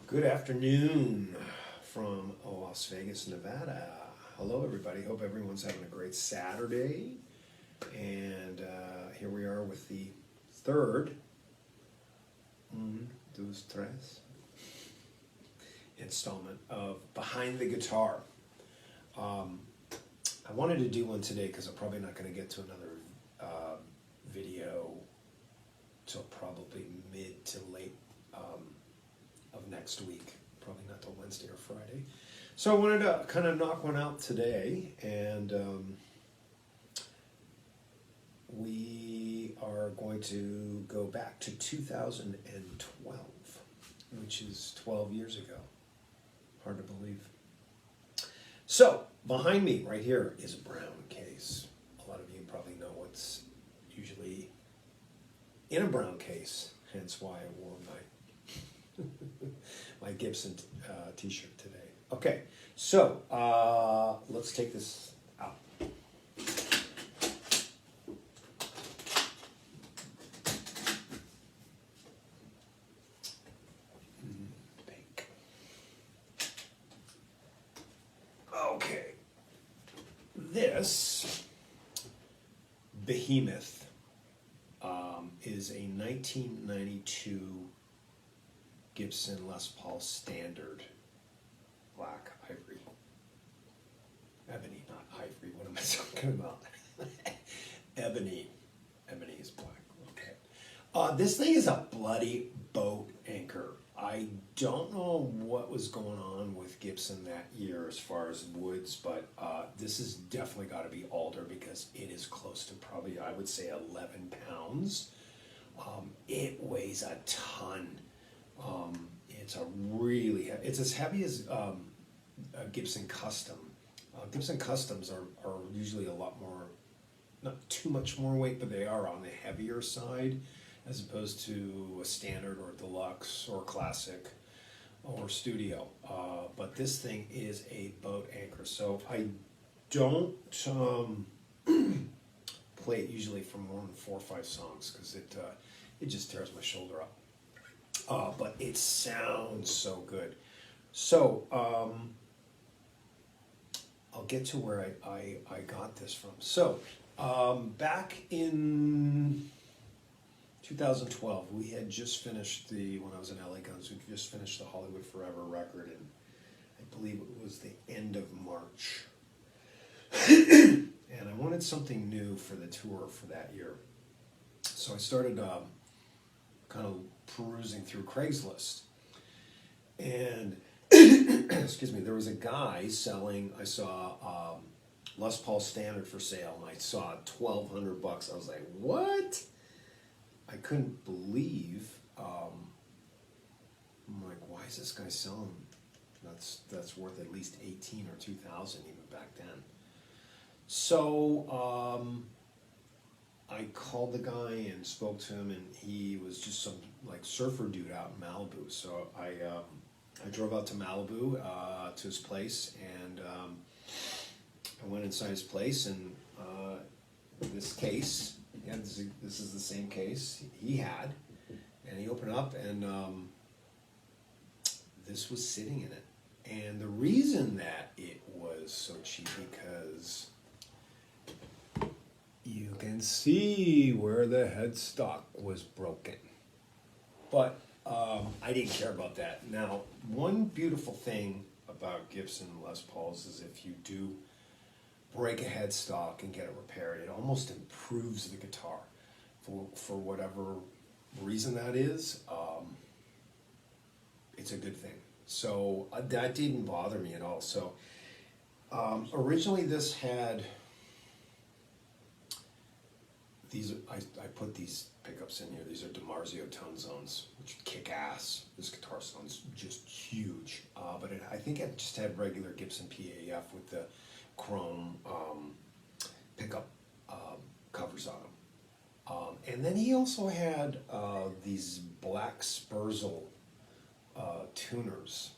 Good afternoon from Las Vegas, Nevada. Hello, everybody. Hope everyone's having a great Saturday. And here we are with the third, dos, tres, installment of Behind the Guitar. I wanted to do one today because I'm probably not going to get to another video till probably mid to late of next week, probably not till Wednesday or Friday. So I wanted to kind of knock one out today, and we are going to go back to 2012, which is 12 years ago. Hard to believe. So behind me right here is a brown case. A lot of you probably know what's usually in a brown case, hence why I wore my my Gibson t-shirt today. Okay, so let's take this out. Pink. Okay, this behemoth is a 1992 Gibson Les Paul Standard black ivory. Ebony, not ivory. What am I talking about? Ebony. Ebony is black. Okay. This thing is a bloody boat anchor. I don't know what was going on with Gibson that year as far as woods, but this has definitely got to be alder because it is close to probably, I would say, 11 pounds. It weighs a ton. It's as heavy as a Gibson Custom. Gibson Customs are usually a lot more, not too much more weight, but they are on the heavier side as opposed to a standard or deluxe or classic or studio. But this thing is a boat anchor. So I don't play it usually for more than 4 or 5 songs because it just tears my shoulder up. But it sounds so good. So I'll get to where I got this from. So back in 2012, we had just finished when I was in LA Guns, we just finished the Hollywood Forever record, and I believe it was the end of March. And I wanted something new for the tour for that year. So I started kind of perusing through Craigslist, and excuse me, there was a guy selling. I saw Les Paul Standard for sale, and I saw $1,200. I was like, what? I couldn't believe. I'm like, why is this guy selling? That's worth at least 18 or 2,000 even back then. So I called the guy and spoke to him, and he was just some like surfer dude out in Malibu. So I drove out to Malibu to his place, and I went inside his place, and this case, this is the same case he had, and he opened it up, and this was sitting in it. And the reason that it was so cheap because you can see where the headstock was broken. But I didn't care about that. Now, one beautiful thing about Gibson Les Pauls is if you do break a headstock and get it repaired, it almost improves the guitar. For whatever reason that is, it's a good thing. So that didn't bother me at all. So originally this had these, I put these pickups in here. These are DiMarzio tone zones, which kick ass. This guitar sounds just huge. But I think it just had regular Gibson PAF with the chrome pickup covers on them. And then he also had these black Spurzl tuners.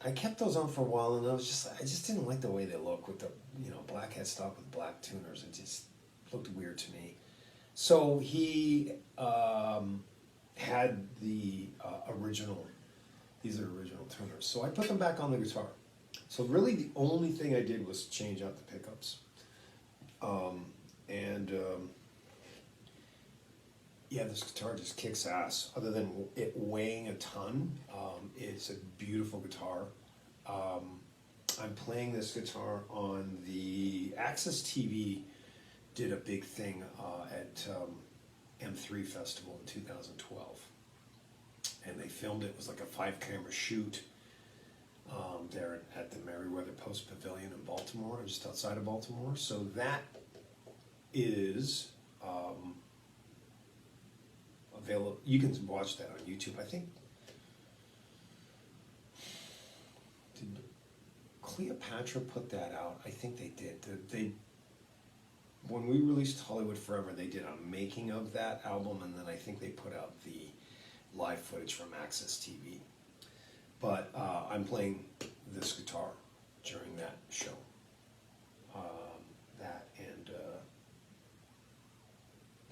I kept those on for a while, and I just didn't like the way they look with the black headstock with black tuners. It just looked weird to me. So he had the original. These are original tuners. So I put them back on the guitar. So really, the only thing I did was change out the pickups. Yeah, this guitar just kicks ass. Other than it weighing a ton, it's a beautiful guitar. I'm playing this guitar on the Access TV. Did a big thing at M3 Festival in 2012, and they filmed it. It was like a 5-camera shoot there at the Merriweather Post Pavilion in Baltimore, just outside of Baltimore. So that is available. You can watch that on YouTube. I think did Cleopatra put that out? I think they did. They when we released Hollywood Forever, they did a making of that album, and then I think they put out the live footage from Access TV. But I'm playing this guitar during that show. That and I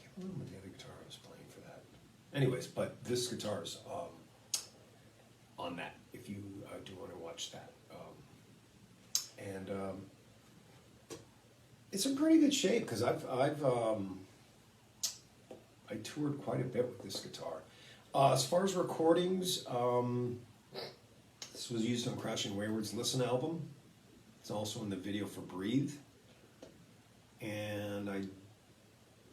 can't remember the other guitar I was playing for that. Anyways, but this guitar is on that. If you do want to watch that, it's in pretty good shape because I toured quite a bit with this guitar. As far as recordings, this was used on Crashing Wayward's Listen album. It's also in the video for Breathe. And I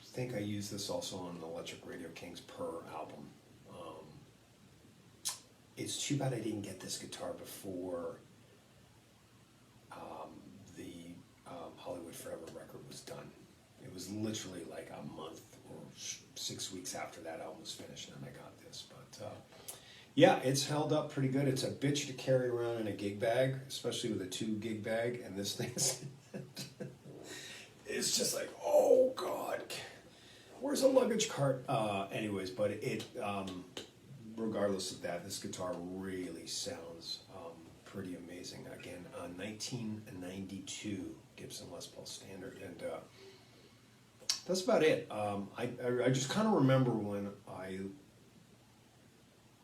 think I used this also on Electric Radio King's Per album. It's too bad I didn't get this guitar before the Hollywood Forever record was done. It was literally like a month or 6 weeks after that album was finished, and I got this. But yeah, it's held up pretty good. It's a bitch to carry around in a gig bag, especially with a 2 gig bag, and this thing's it's just like, oh God, where's a luggage cart? Anyways, but it regardless of that, this guitar really sounds pretty amazing. Again, 1992 Gibson Les Paul Standard, and that's about it. I just kind of remember when I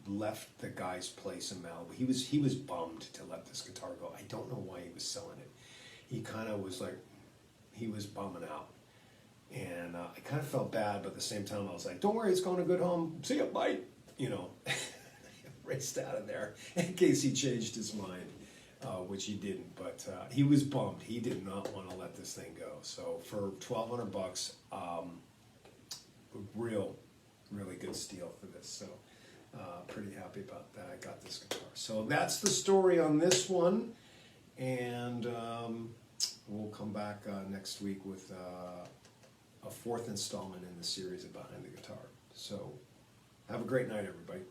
left the guy's place in Malibu. He was bummed to let this guitar go. I don't know why he was selling it. He kind of was like, he was bumming out. And I kind of felt bad, but at the same time I was like, don't worry, it's going to a good home. See ya, bye. You know, raced out of there in case he changed his mind, which he didn't. But he was bummed. He did not want to let this thing go. So for $1,200, really good steal for this. So pretty happy about that. I got this guitar. So that's the story on this one. And we'll come back next week with a 4th installment in the series of Behind the Guitar. So have a great night, everybody.